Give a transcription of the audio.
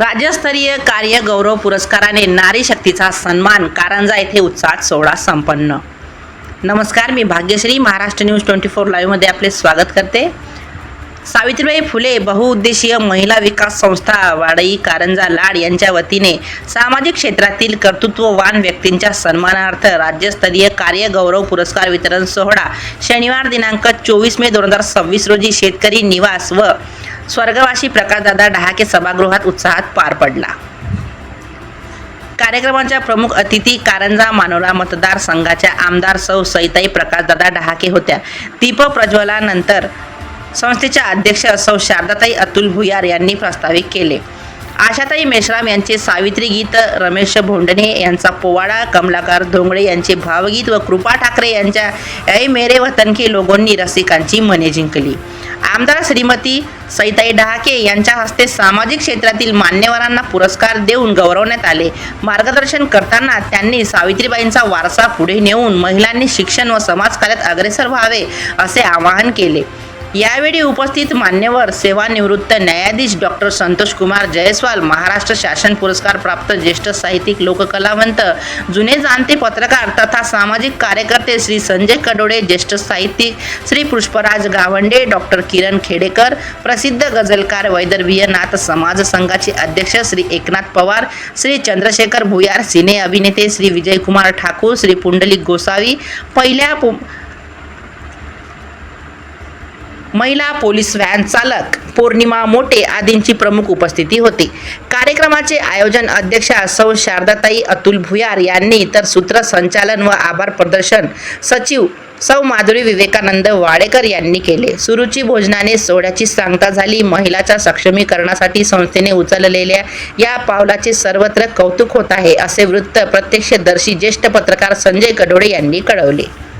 राज्यस्तरीय कार्य गौरव पुरस्काराने नारी शक्तीचा सन्मान कारंजा येथे उत्साहात सोहळा संपन्न। नमस्कार, मी भाग्यश्री महाराष्ट्र न्यूज 24 लाईव्ह मध्ये आपले स्वागत करते। सावित्रीबाई फुले बहुउद्देशीय महिला विकास संस्था वाडई कारंजा लाड यांच्या वतीने सामाजिक क्षेत्रातील कर्तृत्ववान व्यक्तींच्या सन्मानार्थ राज्यस्तरीय कार्य गौरव पुरस्कार वितरण सोहळा शनिवार दिनांक 24 मे 2026 रोजी शेतकरी निवास व स्वर्गवासी प्रकाशदादा डहाके सभागृहात उत्साहात पार पडला। कार्यक्रमाच्या प्रमुख अतिथी कारंजा मानोरा मतदारसंघाच्या आमदार सौ सईताई प्रकाशदादा डहाके होत्या। दीप प्रज्वलनानंतर संस्थेच्या अध्यक्ष सौ शारदाताई अतुल भुयार यांनी प्रास्ताविक केले। आशाताई मेश्राम यांचे सावित्री गीत, रमेश भोंडणे यांचा पोवाडा, कमलाकर धोंगडे यांचे भावगीत व कृपा ठाकरे यांच्या ऐ मेरे वतन के लोगोंनी रसिकांची मने जिंकली। आमदार श्रीमती सईताई डहाके यांच्या हस्ते सामाजिक क्षेत्रातील मान्यवरांना पुरस्कार देऊन गौरवण्यात आले। मार्गदर्शन करताना त्यांनी सावित्रीबाईंचा वारसा पुढे नेऊन महिलांनी शिक्षण व समाजकार्यात अग्रेसर व्हावे असे आवाहन केले। यावेळी उपस्थित मान्यवर सेवानिवृत्त न्यायाधीश डॉक्टर संतोष कुमार जयस्वाल, महाराष्ट्र शासन पुरस्कार प्राप्त ज्येष्ठ साहित्यिक, लोककलावंत, जुने जाणते पत्रकार तथा सामाजिक कार्यकर्ते श्री संजय कडोळे, ज्येष्ठ साहित्यिक श्री पुष्पराज गावंडे, डॉक्टर किरण खेडेकर, प्रसिद्ध गझलकार वैदर्भीय नाथ समाज संघाचे अध्यक्ष श्री एकनाथ पवार, श्री चंद्रशेखर भुयार, सिने अभिनेते श्री विजयकुमार ठाकूर, श्री पुंडलिक गोसावी, महिला पोलीस व्हॅन चालक पौर्णिमा मोटे आदींची प्रमुख उपस्थिती होती। कार्यक्रमाचे आयोजन अध्यक्षा सौ शारदाताई अतुल भुयार यांनी तर सूत्रसंचालन व आभार प्रदर्शन सचिव सौ माधुरी विवेकानंद वाडेकर यांनी केले। सुरुची भोजनाने सोहळ्याची सांगता झाली। महिलाच्या सक्षमीकरणासाठी संस्थेने उचललेल्या या पावलाचे सर्वत्र कौतुक होत आहे असे वृत्त प्रत्यक्षदर्शी ज्येष्ठ पत्रकार संजय कडोळे यांनी कळवले।